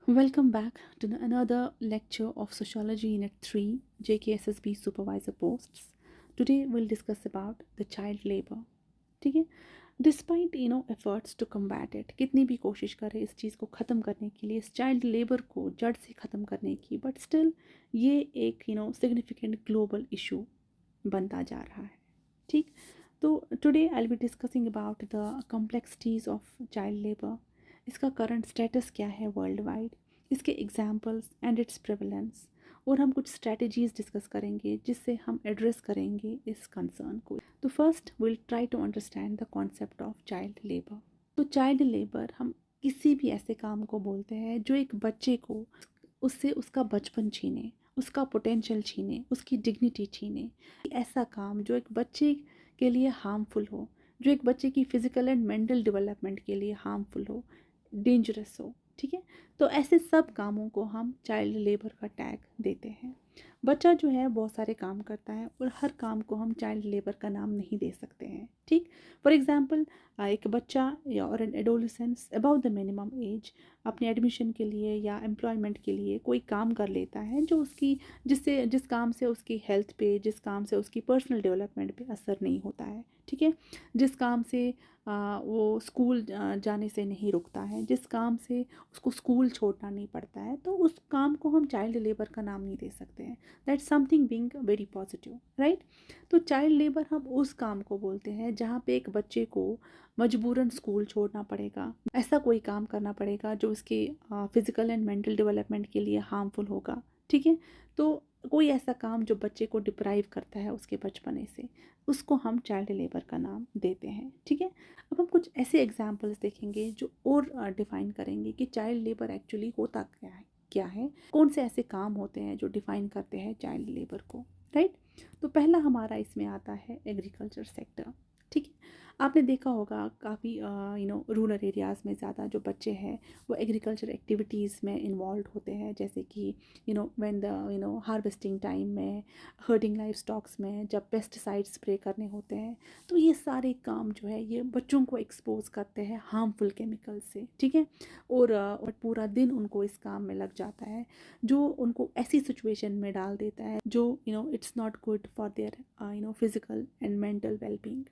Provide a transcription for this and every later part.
Welcome back to another lecture of Sociology Unit 3 JKSSB Supervisor Posts. Today we'll discuss about the child labor. ठीक है. Despite efforts to combat it, कितनी भी कोशिश करें इस चीज़ को ख़त्म करने के लिए, इस चाइल्ड लेबर को जड़ से ख़त्म करने की, बट स्टिल ये एक सिग्निफिकेंट ग्लोबल इशू बनता जा रहा है. ठीक. तो today I will be discussing about the complexities of child labour. इसका करंट स्टेटस क्या है वर्ल्ड वाइड, इसके एग्जाम्पल्स एंड इट्स प्रेवलेंस, और हम कुछ स्ट्रेटजीज डिस्कस करेंगे जिससे हम एड्रेस करेंगे इस कंसर्न को. तो first will try to understand the concept of child labour. तो चाइल्ड लेबर हम किसी भी ऐसे काम को बोलते हैं जो एक बच्चे को उससे उसका बचपन छीने, उसका पोटेंशियल छीने, उसकी डिग्निटी छीने. ऐसा काम जो एक बच्चे के लिए हार्मफुल हो, जो एक बच्चे की फिजिकल एंड मेंटल डेवलपमेंट के लिए हार्मफुल हो, डेंजरस हो. ठीक है. तो ऐसे सब कामों को हम चाइल्ड लेबर का टैग देते हैं. बच्चा जो है बहुत सारे काम करता है और हर काम को हम चाइल्ड लेबर का नाम नहीं दे सकते हैं. ठीक. फॉर एग्जांपल एक बच्चा या और an adolescence about the minimum age अपने एडमिशन के लिए या एम्प्लॉयमेंट के लिए कोई काम कर लेता है जो उसकी जिस काम से उसकी हेल्थ पे, जिस काम से उसकी पर्सनल डेवलपमेंट पे असर नहीं होता है. ठीक है. जिस काम से वो स्कूल जाने से नहीं रुकता है, जिस काम से उसको स्कूल छोड़ना नहीं पड़ता है, तो उस काम को हम चाइल्ड लेबर का नाम नहीं दे सकते हैं. That's something being very positive, right. तो चाइल्ड लेबर हम उस काम को बोलते हैं जहाँ पे एक बच्चे को मजबूरन स्कूल छोड़ना पड़ेगा, ऐसा कोई काम करना पड़ेगा जो उसके फिजिकल एंड मेंटल डेवलपमेंट के लिए हार्मफुल होगा. ठीक है. तो कोई ऐसा काम जो बच्चे को डिप्राइव करता है उसके बचपने से, उसको हम चाइल्ड लेबर का नाम देते हैं. ठीक है. अब हम कुछ ऐसे एग्जाम्पल्स देखेंगे जो और डिफ़ाइन करेंगे कि चाइल्ड लेबर एक्चुअली होता क्या है, कौन से ऐसे काम होते हैं जो डिफ़ाइन करते हैं चाइल्ड लेबर को, राइट. तो पहला हमारा इसमें आता है एग्रीकल्चर सेक्टर. ठीक है. आपने देखा होगा काफ़ी रूरल एरियाज़ में ज़्यादा जो बच्चे हैं वो एग्रीकल्चर एक्टिविटीज़ में इन्वॉल्व होते हैं, जैसे कि व्हेन द हार्वेस्टिंग टाइम में, हर्डिंग लाइफ स्टॉक्स में, जब पेस्टिसाइड स्प्रे करने होते हैं. तो ये सारे काम जो है ये बच्चों को एक्सपोज करते हैं हार्मफुल केमिकल से. ठीक है. और पूरा दिन उनको इस काम में लग जाता है जो उनको ऐसी सिचुएशन में डाल देता है जो it's not good for their physical and mental wellbeing.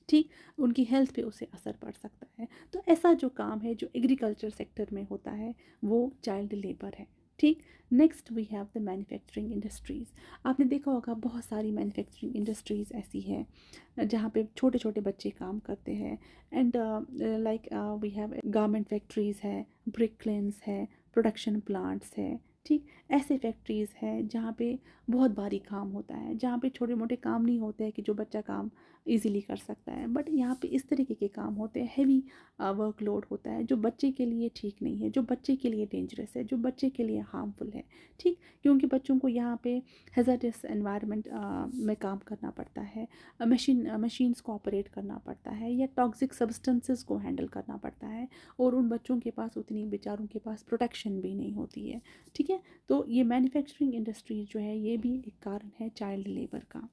ठीक. उनकी हेल्थ पे उससे असर पड़ सकता है. तो ऐसा जो काम है जो एग्रीकल्चर सेक्टर में होता है वो चाइल्ड लेबर है. ठीक. Next we have the manufacturing industries. आपने देखा होगा बहुत सारी मैन्युफैक्चरिंग इंडस्ट्रीज़ ऐसी है जहाँ पे छोटे छोटे बच्चे काम करते हैं. And like we have garment factories है, ब्रिक क्लेन्स है, प्रोडक्शन प्लांट्स है. ठीक. ऐसे फैक्ट्रीज़ हैं जहाँ पे बहुत भारी काम होता है, जहाँ पे छोटे मोटे काम नहीं होते हैं कि जो बच्चा काम इजीली कर सकता है, बट यहाँ पे इस तरीके के काम होते हैं, हैवी वर्कलोड होता है जो बच्चे के लिए ठीक नहीं है, जो बच्चे के लिए डेंजरस है, जो बच्चे के लिए हार्मफुल है. ठीक. क्योंकि बच्चों को यहाँ पे हैज़ार्डस एनवायरनमेंट में काम करना पड़ता है, मशीन्स को ऑपरेट करना पड़ता है, या टॉक्सिक सब्सटेंसेस को हैंडल करना पड़ता है, और उन बच्चों के पास उतनी बेचारों के पास प्रोटेक्शन भी नहीं होती है. ठीक है. तो ये मैन्युफैक्चरिंग इंडस्ट्री जो है ये भी एक कारण है चाइल्ड लेबर का.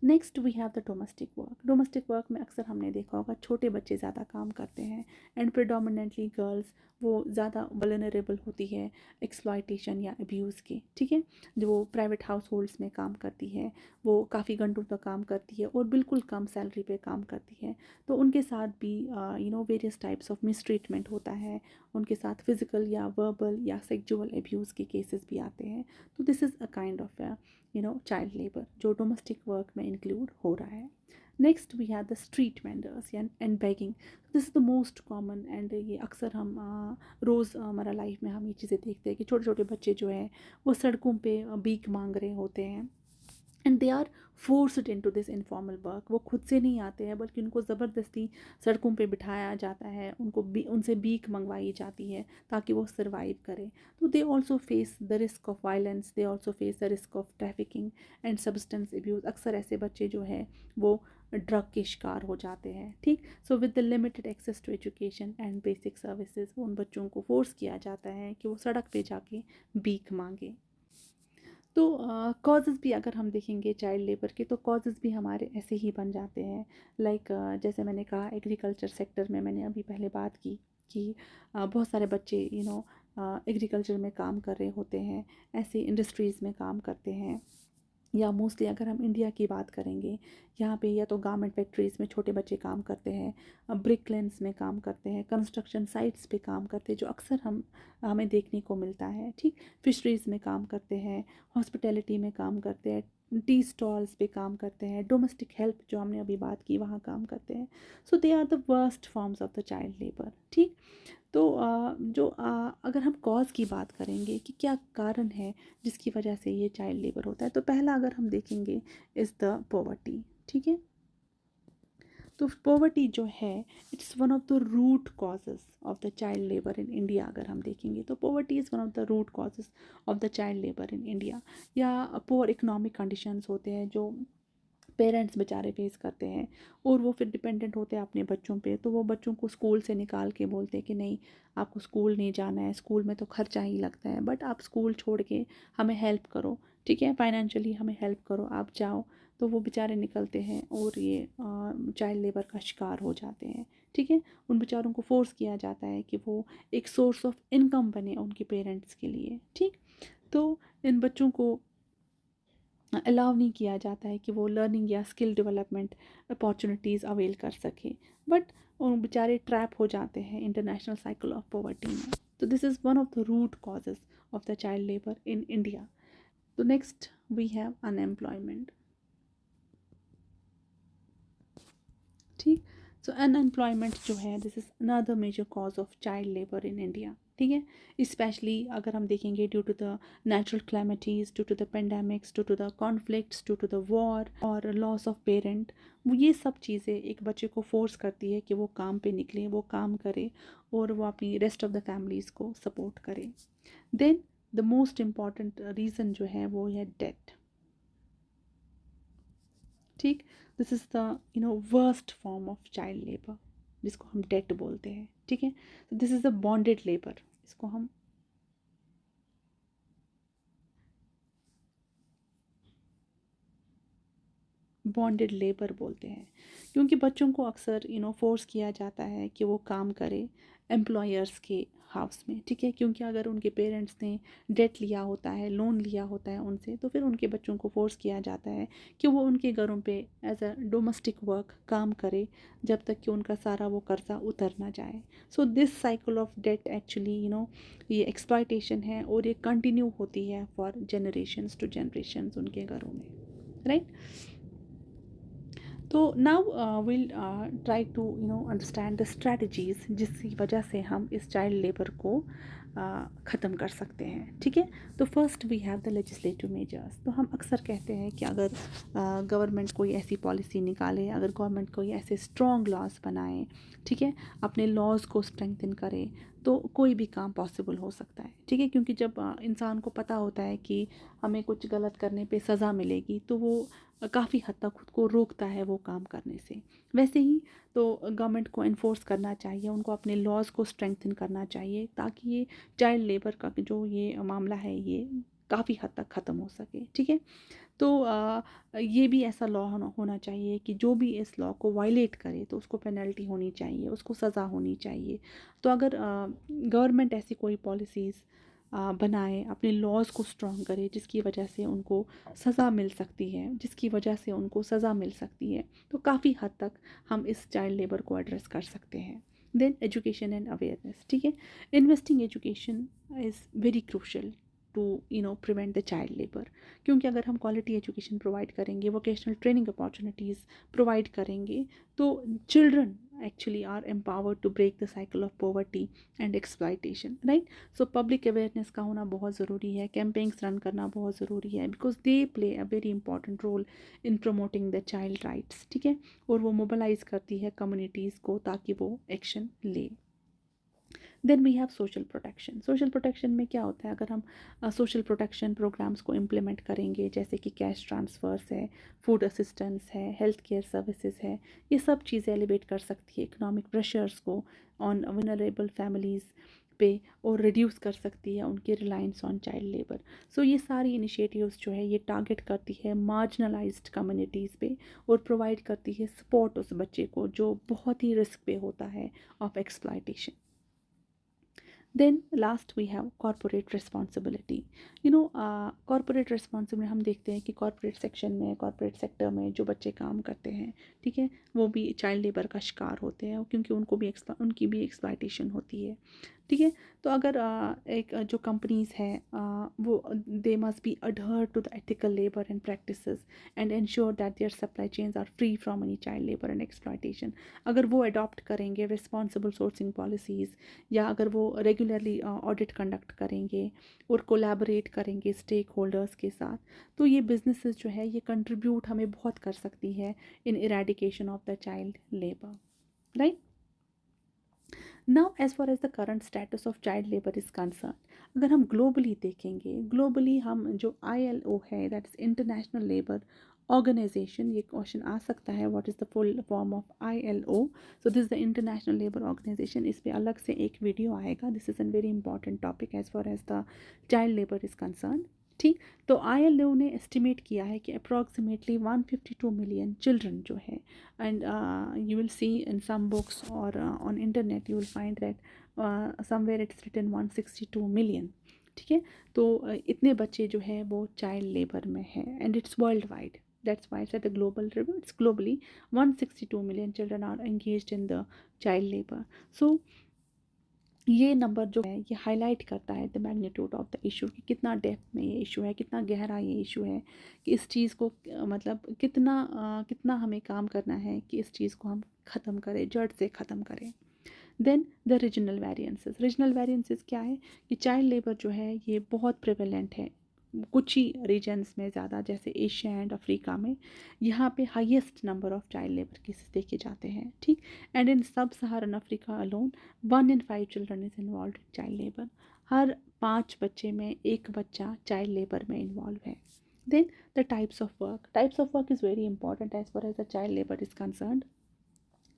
Next we have the domestic work. Domestic work में अक्सर हमने देखा होगा छोटे बच्चे ज़्यादा काम करते हैं, एंड प्रिडोमिनेंटली गर्ल्स वो ज़्यादा वल्नरेबल होती है एक्सप्लॉयटेशन या अब्यूज़ के. ठीक है. जो वो प्राइवेट हाउस होल्ड्स में काम करती है, वो काफ़ी घंटों तक काम करती है और बिल्कुल कम सैलरी पे काम करती है. तो उनके साथ भी वेरियस टाइप्स ऑफ मिसट्रीटमेंट होता है, उनके साथ फिजिकल या वर्बल या सेक्सुअल अब्यूज़ के केसेस भी आते हैं. तो this is a kind of child labour जो डोमेस्टिक वर्क में इंक्लूड हो रहा है. Next we have the street vendors and begging. This is the most common, and ये अक्सर हम रोज़मर्रा लाइफ में हम ये चीज़ें देखते हैं कि छोटे छोटे बच्चे जो हैं वो सड़कों पे भीख मांग रहे होते हैं, and they are forced into this informal work. वो खुद से नहीं आते हैं बल्कि उनको ज़बरदस्ती सड़कों पे बिठाया जाता है, उनसे भीख मंगवाई जाती है ताकि वो सर्वाइव करें. तो they also face the risk of violence, they also face the risk of trafficking and substance abuse. अक्सर ऐसे बच्चे जो है वो ड्रग के शिकार हो जाते हैं. ठीक. So with the limited access to education and basic services उन बच्चों को फोर्स किया जाता है कि वो सड़क पे जाके भीख मांगे. तो कॉजेज़ भी अगर हम देखेंगे चाइल्ड लेबर के, तो कॉजेज़ भी हमारे ऐसे ही बन जाते हैं. लाइक जैसे मैंने कहा एग्रीकल्चर सेक्टर में मैंने अभी पहले बात की कि बहुत सारे बच्चे एग्रीकल्चर में काम कर रहे होते हैं, ऐसी इंडस्ट्रीज़ में काम करते हैं, या मोस्टली अगर हम इंडिया की बात करेंगे, यहाँ पे या तो गारमेंट फैक्ट्रीज़ में छोटे बच्चे काम करते हैं, ब्रिक लेंस में काम करते हैं, कंस्ट्रक्शन साइट्स पे काम करते हैं, जो अक्सर हमें देखने को मिलता है, ठीक। फिशरीज़ में काम करते हैं, हॉस्पिटैलिटी में काम करते हैं, टी स्टॉल्स पे काम करते हैं, डोमेस्टिक हेल्प जो हमने अभी बात की वहाँ काम करते हैं। So they are the worst forms of the child labour, ठीक। तो अगर हम कॉज की बात करेंगे कि क्या कारण है जिसकी वजह से ये चाइल्ड लेबर होता है, तो पहला अगर हम देखेंगे इज़ द पॉवर्टी, ठीक है। तो पॉवर्टी जो है, it's one of the root causes of the child labour in India. अगर हम देखेंगे तो poverty is one of the root causes of the child labour in India. या पुअर इकोनॉमिक कंडीशंस होते हैं जो पेरेंट्स बेचारे फेस करते हैं, और वो फिर डिपेंडेंट होते हैं अपने बच्चों पे, तो वो बच्चों को स्कूल से निकाल के बोलते हैं कि नहीं, आपको स्कूल नहीं जाना है, स्कूल में तो खर्चा ही लगता है, बट आप स्कूल छोड़ के हमें हेल्प करो, ठीक है, फाइनेंशियली हमें हेल्प करो, आप जाओ। तो वो बेचारे निकलते हैं और ये चाइल्ड लेबर का शिकार हो जाते हैं, ठीक है। उन बेचारों को फोर्स किया जाता है कि वो एक सोर्स ऑफ इनकम बने उनके पेरेंट्स के लिए, ठीक। तो इन बच्चों को अलाउ नहीं किया जाता है कि वो लर्निंग या स्किल डेवलपमेंट अपॉर्चुनिटीज़ अवेल कर सकें, बट वो बेचारे ट्रैप हो जाते हैं इंटरनेशनल साइकिल ऑफ पॉवर्टी में। तो this is one of the root causes of the child labour in India. तो नेक्स्ट वी हैव अनएम्प्लॉयमेंट, ठीक। सो अनएम्प्लॉयमेंट जो है, this is another major cause of child labour in India, ठीक है। Specially अगर हम देखेंगे due to the natural calamities, due to the pandemics, due to the conflicts, due to the war और loss of parent, ये सब चीज़ें एक बच्चे को फोर्स करती है कि वो काम पे निकले, वो काम करे और वो अपनी रेस्ट ऑफ द फैमिलीज़ को सपोर्ट करे। Then the most important reason जो है वो है डेट, ठीक। This is the worst form of child labour जिसको हम डेट बोलते हैं, ठीक है। This is the bonded labour, इसको हम बॉन्डेड लेबर बोलते हैं, क्योंकि बच्चों को अक्सर फोर्स किया जाता है कि वो काम करे एम्प्लॉयर्स के हाउस में, ठीक है। क्योंकि अगर उनके पेरेंट्स ने डेट लिया होता है, लोन लिया होता है उनसे, तो फिर उनके बच्चों को फोर्स किया जाता है कि वो उनके घरों पे एज अ डोमेस्टिक वर्क काम करे जब तक कि उनका सारा वो कर्जा उतर ना जाए। So this cycle of debt actually ये एक्सप्लॉयटेशन है और ये कंटिन्यू होती है फॉर जनरेशन्स टू जनरेशन्स उनके घरों में, राइट। तो now will try to understand the strategies जिसकी वजह से हम इस चाइल्ड लेबर को ख़त्म कर सकते हैं, ठीक है। तो first we have the legislative measures. तो हम अक्सर कहते हैं कि अगर गवर्नमेंट कोई ऐसी पॉलिसी निकाले, अगर गवर्नमेंट कोई ऐसे स्ट्रॉन्ग लॉज बनाए, ठीक है, अपने लॉज को स्ट्रेंथन करे, तो कोई भी काम पॉसिबल हो सकता है, ठीक है। क्योंकि जब इंसान को पता होता है कि हमें कुछ गलत करने पे सज़ा मिलेगी, तो वो काफ़ी हद तक खुद को रोकता है वो काम करने से। वैसे ही तो गवर्नमेंट को इन्फोर्स करना चाहिए, उनको अपने लॉज को स्ट्रेंथन करना चाहिए, ताकि ये चाइल्ड लेबर का जो ये मामला है ये काफ़ी हद तक ख़त्म हो सके, ठीक है। तो ये भी ऐसा लॉ होना चाहिए कि जो भी इस लॉ को वायलेट करे तो उसको पेनल्टी होनी चाहिए, उसको सज़ा होनी चाहिए। तो अगर गवर्नमेंट ऐसी कोई पॉलिसीज़ बनाए, अपने लॉज को स्ट्रॉन्ग करे जिसकी वजह से उनको सज़ा मिल सकती है, जिसकी वजह से उनको सज़ा मिल सकती है, तो काफ़ी हद तक हम इस चाइल्ड लेबर को एड्रेस कर सकते हैं। देन एजुकेशन एंड अवेयरनेस, ठीक है। Investing education is very crucial to prevent the child labour. क्योंकि अगर हम क्वालिटी एजुकेशन प्रोवाइड करेंगे, वोकेशनल ट्रेनिंग अपॉर्चुनिटीज़ प्रोवाइड करेंगे, तो children actually are empowered to break the cycle of poverty and exploitation, right. So public awareness का होना बहुत ज़रूरी है, कैंपेन्स रन करना बहुत ज़रूरी है, because they play a very important role in promoting the child rights, ठीक है। और वो मोबलाइज करती है कम्युनिटीज़ को ताकि वो एक्शन ले। Then we have social protection. Social protection में क्या होता है, अगर हम सोशल प्रोटेक्शन प्रोग्राम्स को इम्प्लीमेंट करेंगे, जैसे कि कैश ट्रांसफ़र्स है, फूड असिस्टेंस है, हेल्थ केयर सर्विसेज है, ये सब चीज़ें एलिवेट कर सकती है इकोनॉमिक प्रेशर्स को ऑन वनरेबल फैमिलीज़ पे, और रिड्यूस कर सकती है उनकी reliance on child labour. So ये सारी इनिशिएटिव्स जो है ये टारगेट करती है मार्जिनलाइज्ड कम्युनिटीज़ पे, और प्रोवाइड करती है सपोर्ट उस बच्चे को जो बहुत ही रिस्क पे होता है of exploitation. Then last we have corporate responsibility. Corporate responsibility हम देखते हैं कि कॉरपोरेट सेक्शन में, कॉरपोरेट सेक्टर में जो बच्चे काम करते हैं, ठीक है, वो भी चाइल्ड लेबर का शिकार होते हैं, क्योंकि उनकी भी एक्सप्लॉयटेशन होती है, ठीक है। तो अगर एक जो कंपनीज़ हैं वो they must be adhere to the ethical labour and practices and ensure that their supply chains are free from any child labour and exploitation. अगर वो अडॉप्ट करेंगे रिस्पॉन्सिबल सोर्सिंग पॉलिसीज़, या अगर वो रेगुलरली ऑडिट कंडक्ट करेंगे और collaborate करेंगे stake holders के साथ, तो ये बिजनेसेस जो है ये कंट्रीब्यूट हमें बहुत कर सकती है in eradication of the child labour, right. Now as far as the current status of child labour is concern, अगर हम ग्लोबली देखेंगे, ग्लोबली हम जो ILO है, that is international labour organisation, ये क्वेश्चन आ सकता है what is the full form of ILO। So this the international labour organisation, इस पर अलग से एक वीडियो आएगा। This is an very important topic as far as the child labour is concern, ठीक। तो ILO ने एस्टिमेट किया है कि अप्रॉक्सीमेटली 152 मिलियन चिल्ड्रन जो है, and you will see in some books और on internet you will find that somewhere it's written 162 million, ठीक है। तो इतने बच्चे जो है वो चाइल्ड लेबर में है, and it's world wide, that's why it's at a global level, it's globally 162 million children are engaged in the child labor। So ये नंबर जो है ये हाईलाइट करता है the magnitude of the issue, कि कितना डेप्थ में ये इशू है, कितना गहरा ये इशू है, कि इस चीज़ को मतलब कितना हमें काम करना है कि इस चीज़ को हम ख़त्म करें, जड़ से ख़त्म करें। देन द रीजनल वेरिएंसेस क्या है, कि चाइल्ड लेबर जो है ये बहुत प्रिवेलेंट है कुछ ही रीजन्स में ज़्यादा, जैसे एशिया एंड अफ्रीका में, यहाँ पे highest number of child labour cases देखे जाते हैं, ठीक। And in sub Saharan Africa alone 1 in 5 children is involve in child labour, हर 5 बच्चे में एक बच्चा चाइल्ड लेबर में इन्वॉल्व है। Then the types of work is very important as far as the child labour is concerned,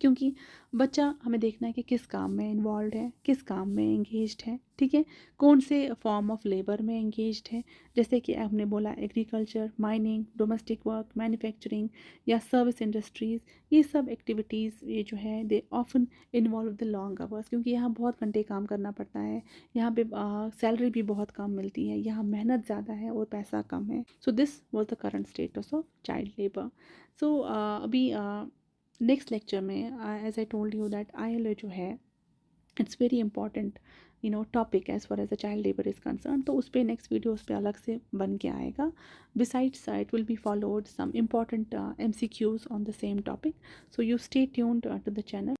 क्योंकि बच्चा हमें देखना है कि किस काम में इन्वॉल्व है, किस काम में एंगेज्ड है, ठीक है, कौन से फॉर्म ऑफ लेबर में एंगेज्ड है। जैसे कि हमने बोला agriculture, mining, domestic work, manufacturing या सर्विस इंडस्ट्रीज़, ये सब एक्टिविटीज़ ये जो है they often involve the long hours, क्योंकि यहाँ बहुत घंटे काम करना पड़ता है, यहाँ पे सैलरी भी बहुत कम मिलती है, यहाँ मेहनत ज़्यादा है और पैसा कम है। So this was the current status of child labour. So अभी नेक्स्ट लेक्चर में as I told you that ILO जो है it's very important topic as far as the child labour is concern, तो उस पर नेक्स्ट वीडियो उस पर अलग से बन के आएगा। Besides it will be followed some important MCQs on the same topic, so you stay tuned to the channel.